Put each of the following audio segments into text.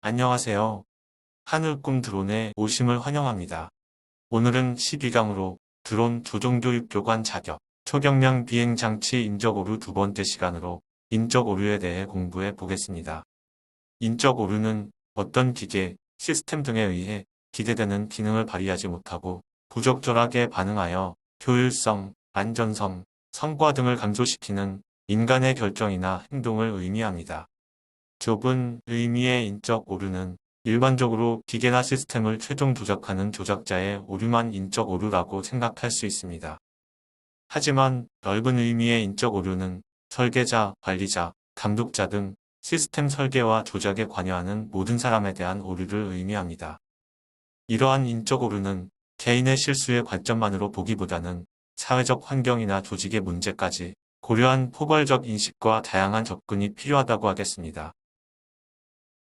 안녕하세요. 하늘꿈 드론에 오심을 환영합니다. 오늘은 12강으로 드론 조종교육 교관 자격, 초경량 비행장치 인적 오류 두 번째 시간으로 인적 오류에 대해 공부해 보겠습니다. 인적 오류는 어떤 기계, 시스템 등에 의해 기대되는 기능을 발휘하지 못하고 부적절하게 반응하여 효율성, 안전성, 성과 등을 감소시키는 인간의 결정이나 행동을 의미합니다. 좁은 의미의 인적 오류는 일반적으로 기계나 시스템을 최종 조작하는 조작자의 오류만 인적 오류라고 생각할 수 있습니다. 하지만 넓은 의미의 인적 오류는 설계자, 관리자, 감독자 등 시스템 설계와 조작에 관여하는 모든 사람에 대한 오류를 의미합니다. 이러한 인적 오류는 개인의 실수의 관점만으로 보기보다는 사회적 환경이나 조직의 문제까지 고려한 포괄적 인식과 다양한 접근이 필요하다고 하겠습니다.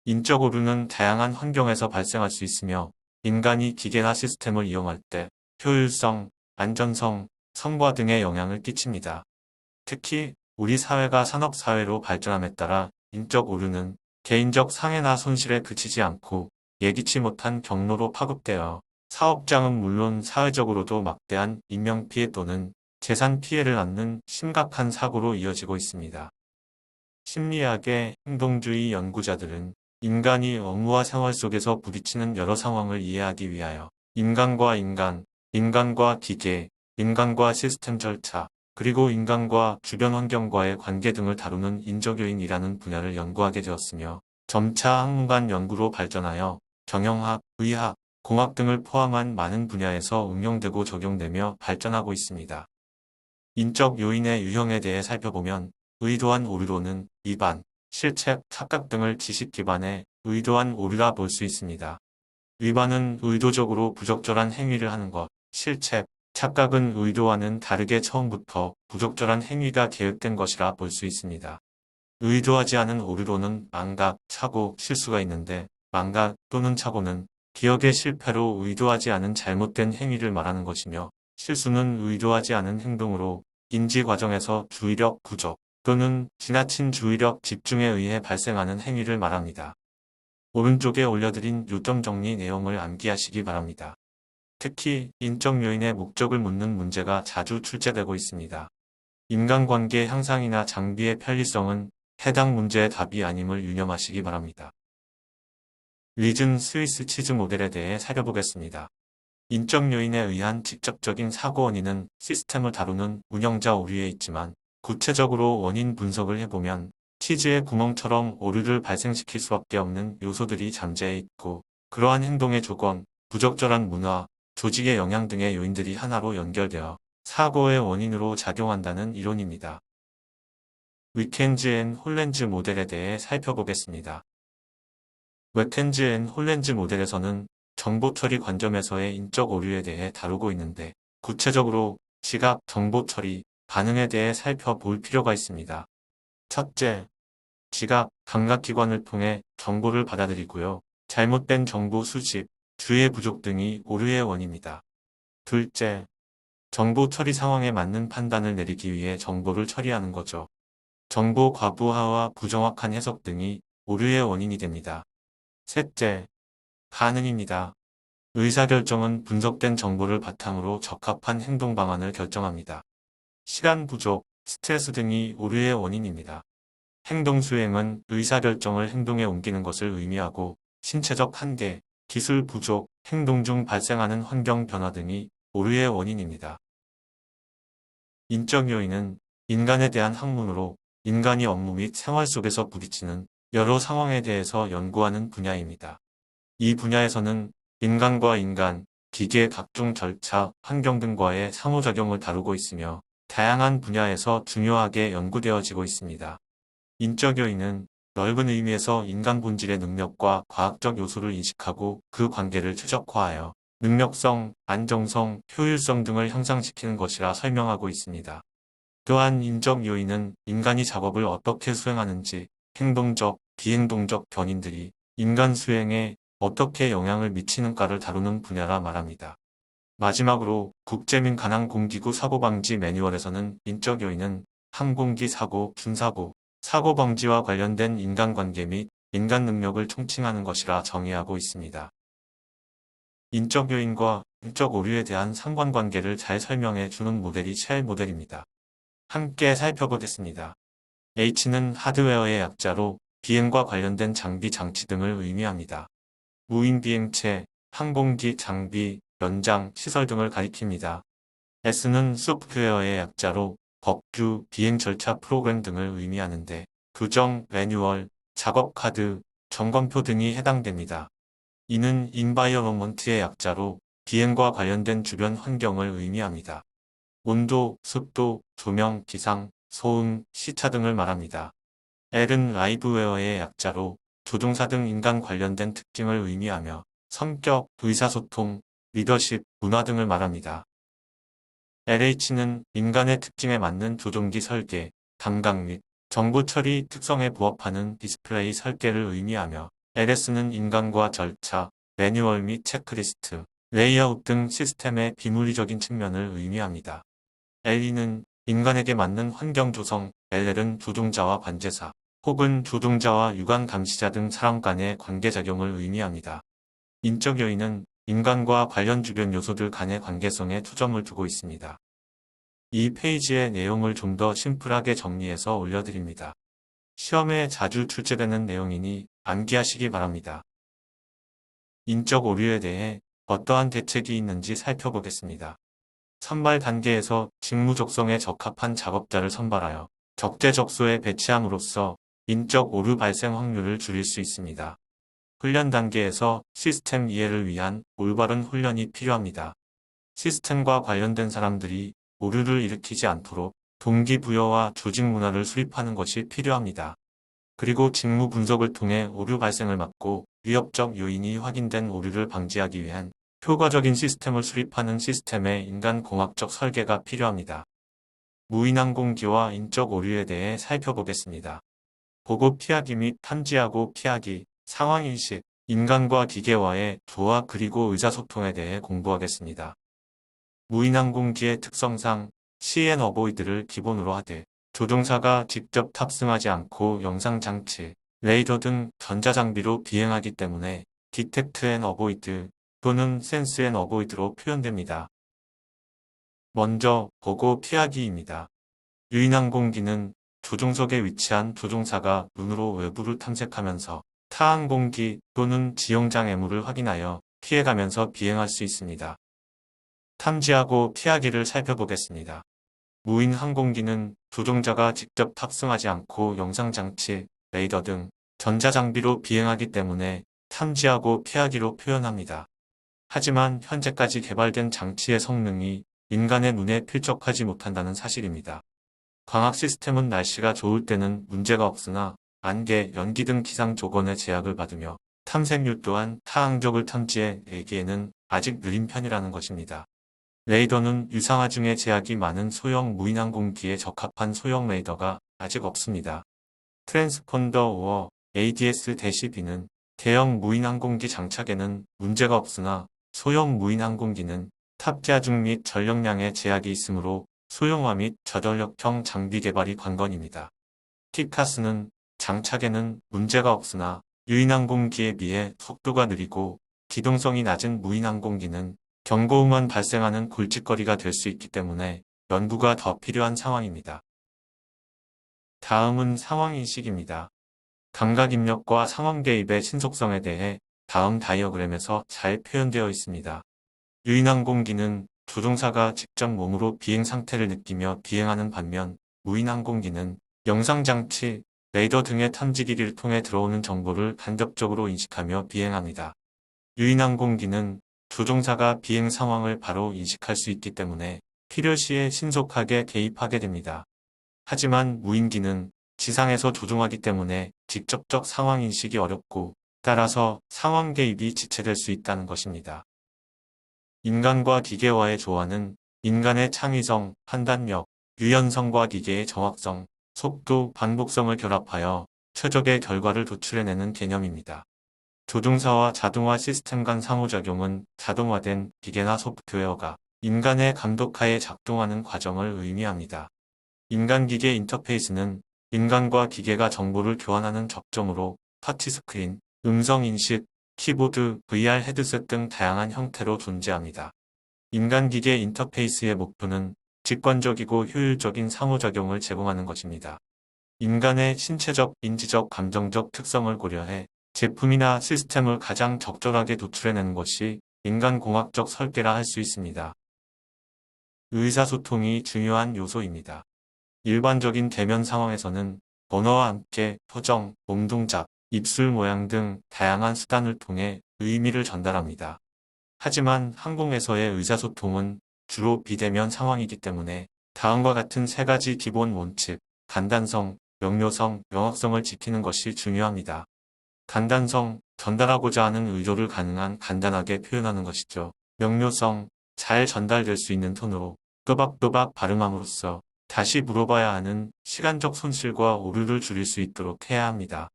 인적 오류는 다양한 환경에서 발생할 수 있으며 인간이 기계나 시스템을 이용할 때 효율성, 안전성, 성과 등에 영향을 끼칩니다. 특히 우리 사회가 산업사회로 발전함에 따라 인적 오류는 개인적 상해나 손실에 그치지 않고 예기치 못한 경로로 파급되어 사업장은 물론 사회적으로도 막대한 인명피해 또는 재산 피해를 낳는 심각한 사고로 이어지고 있습니다. 심리학의 행동주의 연구자들은 인간이 업무와 생활 속에서 부딪히는 여러 상황을 이해하기 위하여 인간과 인간, 인간과 기계, 인간과 시스템 절차, 그리고 인간과 주변 환경과의 관계 등을 다루는 인적요인이라는 분야를 연구하게 되었으며 점차 학문간 연구로 발전하여 경영학, 의학, 공학 등을 포함한 많은 분야에서 응용되고 적용되며 발전하고 있습니다. 인적 요인의 유형에 대해 살펴보면 의도한 오류로는 위반, 실책, 착각 등을 지식 기반의 의도한 오류라 볼 수 있습니다. 위반은 의도적으로 부적절한 행위를 하는 것, 실책, 착각은 의도와는 다르게 처음부터 부적절한 행위가 계획된 것이라 볼 수 있습니다. 의도하지 않은 오류로는 망각, 착오, 실수가 있는데 망각 또는 착오는 기억의 실패로 의도하지 않은 잘못된 행위를 말하는 것이며 실수는 의도하지 않은 행동으로 인지 과정에서 주의력 부족 또는 지나친 주의력 집중에 의해 발생하는 행위를 말합니다. 오른쪽에 올려드린 요점 정리 내용을 암기하시기 바랍니다. 특히 인적 요인의 목적을 묻는 문제가 자주 출제되고 있습니다. 인간관계 향상이나 장비의 편리성은 해당 문제의 답이 아님을 유념하시기 바랍니다. 리즌 스위스 치즈 모델에 대해 살펴보겠습니다. 인적 요인에 의한 직접적인 사고 원인은 시스템을 다루는 운영자 오류에 있지만 구체적으로 원인 분석을 해보면 치즈의 구멍처럼 오류를 발생시킬 수밖에 없는 요소들이 잠재해 있고 그러한 행동의 조건, 부적절한 문화, 조직의 영향 등의 요인들이 하나로 연결되어 사고의 원인으로 작용한다는 이론입니다. 위켄즈 앤 홀렌즈 모델에 대해 살펴보겠습니다. 위켄즈 앤 홀렌즈 모델에서는 정보 처리 관점에서의 인적 오류에 대해 다루고 있는데 구체적으로 지각, 정보 처리, 반응에 대해 살펴볼 필요가 있습니다. 첫째, 지각, 감각기관을 통해 정보를 받아들이고요. 잘못된 정보 수집, 주의 부족 등이 오류의 원인입니다. 둘째, 정보 처리 상황에 맞는 판단을 내리기 위해 정보를 처리하는 거죠. 정보 과부하와 부정확한 해석 등이 오류의 원인이 됩니다. 셋째, 반응입니다. 의사결정은 분석된 정보를 바탕으로 적합한 행동 방안을 결정합니다. 시간 부족, 스트레스 등이 오류의 원인입니다. 행동 수행은 의사결정을 행동에 옮기는 것을 의미하고 신체적 한계, 기술 부족, 행동 중 발생하는 환경 변화 등이 오류의 원인입니다. 인적 요인은 인간에 대한 학문으로 인간이 업무 및 생활 속에서 부딪히는 여러 상황에 대해서 연구하는 분야입니다. 이 분야에서는 인간과 인간, 기계 각종 절차, 환경 등과의 상호작용을 다루고 있으며 다양한 분야에서 중요하게 연구되어지고 있습니다. 인적 요인은 넓은 의미에서 인간 본질의 능력과 과학적 요소를 인식하고 그 관계를 최적화하여 능력성, 안정성, 효율성 등을 향상시키는 것이라 설명하고 있습니다. 또한 인적 요인은 인간이 작업을 어떻게 수행하는지 행동적, 비행동적 견인들이 인간 수행에 어떻게 영향을 미치는가를 다루는 분야라 말합니다. 마지막으로 국제민간항공기구 사고방지 매뉴얼에서는 인적 요인은 항공기 사고, 군사고, 사고 방지와 관련된 인간관계 및 인간 능력을 총칭하는 것이라 정의하고 있습니다. 인적 요인과 인적 오류에 대한 상관관계를 잘 설명해 주는 모델이 쉘 모델입니다. 함께 살펴보겠습니다. H는 하드웨어의 약자로 비행과 관련된 장비 장치 등을 의미합니다. 무인 비행체, 항공기 장비, 연장, 시설 등을 가리킵니다. S는 소프트웨어의 약자로 법규, 비행 절차 프로그램 등을 의미하는데 규정, 매뉴얼, 작업 카드, 점검표 등이 해당됩니다. 이는 인바이어먼트의 약자로 비행과 관련된 주변 환경을 의미합니다. 온도, 습도, 조명, 기상, 소음, 시차 등을 말합니다. L은 라이브웨어의 약자로 조종사 등 인간 관련된 특징을 의미하며 성격, 의사소통, 리더십, 문화 등을 말합니다. LH는 인간의 특징에 맞는 조종기 설계, 감각 및 정보 처리 특성에 부합하는 디스플레이 설계를 의미하며 LS는 인간과 절차, 매뉴얼 및 체크리스트, 레이아웃 등 시스템의 비물리적인 측면을 의미합니다. LE는 인간에게 맞는 환경 조성, LL은 조종자와 관제사, 혹은 조종자와 유관 감시자 등 사람 간의 관계작용을 의미합니다. 인적 요인은 인간과 관련 주변 요소들 간의 관계성에 초점을 두고 있습니다. 이 페이지의 내용을 좀 더 심플하게 정리해서 올려드립니다. 시험에 자주 출제되는 내용이니 암기하시기 바랍니다. 인적 오류에 대해 어떠한 대책이 있는지 살펴보겠습니다. 선발 단계에서 직무 적성에 적합한 작업자를 선발하여 적재적소에 배치함으로써 인적 오류 발생 확률을 줄일 수 있습니다. 훈련 단계에서 시스템 이해를 위한 올바른 훈련이 필요합니다. 시스템과 관련된 사람들이 오류를 일으키지 않도록 동기부여와 조직 문화를 수립하는 것이 필요합니다. 그리고 직무 분석을 통해 오류 발생을 막고 위협적 요인이 확인된 오류를 방지하기 위한 효과적인 시스템을 수립하는 시스템의 인간공학적 설계가 필요합니다. 무인항공기와 인적 오류에 대해 살펴보겠습니다. 보고 피하기 및 탐지하고 피하기, 상황인식, 인간과 기계와의 조화 그리고 의사소통에 대해 공부하겠습니다. 무인항공기의 특성상 CN 어보이드를 기본으로 하되 조종사가 직접 탑승하지 않고 영상장치, 레이더 등 전자장비로 비행하기 때문에 디텍트 앤 어보이드 또는 센스 앤 어보이드로 표현됩니다. 먼저 보고 피하기입니다. 유인항공기는 조종석에 위치한 조종사가 눈으로 외부를 탐색하면서 타 항공기 또는 지형장 애물을 확인하여 피해가면서 비행할 수 있습니다. 탐지하고 피하기를 살펴보겠습니다. 무인 항공기는 조종자가 직접 탑승하지 않고 영상장치, 레이더 등 전자장비로 비행하기 때문에 탐지하고 피하기로 표현합니다. 하지만 현재까지 개발된 장치의 성능이 인간의 눈에 필적하지 못한다는 사실입니다. 광학 시스템은 날씨가 좋을 때는 문제가 없으나 안개, 연기 등 기상 조건의 제약을 받으며 탐색률 또한 타항적을 탐지해 내기에는 아직 느린 편이라는 것입니다. 레이더는 유상화 중에 제약이 많은 소형 무인항공기에 적합한 소형 레이더가 아직 없습니다. 트랜스폰더 오어 ADS-B는 대형 무인항공기 장착에는 문제가 없으나 소형 무인항공기는 탑재하중 및 전력량에 제약이 있으므로 소형화 및 저전력형 장비 개발이 관건입니다. 티카스는 장착에는 문제가 없으나 유인항공기에 비해 속도가 느리고 기동성이 낮은 무인항공기는 경고음만 발생하는 골칫거리가 될 수 있기 때문에 연구가 더 필요한 상황입니다. 다음은 상황인식입니다. 감각 입력과 상황 개입의 신속성에 대해 다음 다이어그램에서 잘 표현되어 있습니다. 유인항공기는 조종사가 직접 몸으로 비행 상태를 느끼며 비행하는 반면 무인항공기는 영상장치, 레이더 등의 탐지기를 통해 들어오는 정보를 간접적으로 인식하며 비행합니다. 유인항공기는 조종사가 비행 상황을 바로 인식할 수 있기 때문에 필요시에 신속하게 개입하게 됩니다. 하지만 무인기는 지상에서 조종하기 때문에 직접적 상황 인식이 어렵고 따라서 상황 개입이 지체될 수 있다는 것입니다. 인간과 기계와의 조화는 인간의 창의성, 판단력, 유연성과 기계의 정확성, 속도, 반복성을 결합하여 최적의 결과를 도출해내는 개념입니다. 조종사와 자동화 시스템 간 상호작용은 자동화된 기계나 소프트웨어가 인간의 감독하에 작동하는 과정을 의미합니다. 인간-기계 인터페이스는 인간과 기계가 정보를 교환하는 접점으로 터치스크린, 음성인식, 키보드, VR 헤드셋 등 다양한 형태로 존재합니다. 인간-기계 인터페이스의 목표는 직관적이고 효율적인 상호작용을 제공하는 것입니다. 인간의 신체적, 인지적, 감정적 특성을 고려해 제품이나 시스템을 가장 적절하게 도출해내는 것이 인간공학적 설계라 할 수 있습니다. 의사소통이 중요한 요소입니다. 일반적인 대면 상황에서는 언어와 함께 표정, 몸동작, 입술 모양 등 다양한 수단을 통해 의미를 전달합니다. 하지만 항공에서의 의사소통은 주로 비대면 상황이기 때문에 다음과 같은 세 가지 기본 원칙, 간단성, 명료성, 명확성을 지키는 것이 중요합니다. 간단성, 전달하고자 하는 의도를 가능한 간단하게 표현하는 것이죠. 명료성, 잘 전달될 수 있는 톤으로 또박또박 발음함으로써 다시 물어봐야 하는 시간적 손실과 오류를 줄일 수 있도록 해야 합니다.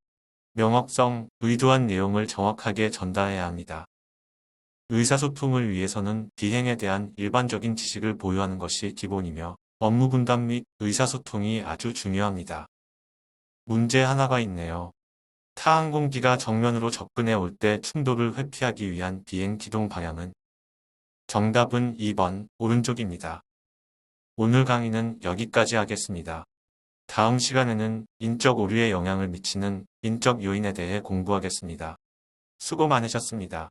명확성, 의도한 내용을 정확하게 전달해야 합니다. 의사소통을 위해서는 비행에 대한 일반적인 지식을 보유하는 것이 기본이며 업무 분담 및 의사소통이 아주 중요합니다. 문제 하나가 있네요. 타 항공기가 정면으로 접근해 올 때 충돌을 회피하기 위한 비행 기동 방향은? 정답은 2번 오른쪽입니다. 오늘 강의는 여기까지 하겠습니다. 다음 시간에는 인적 오류에 영향을 미치는 인적 요인에 대해 공부하겠습니다. 수고 많으셨습니다.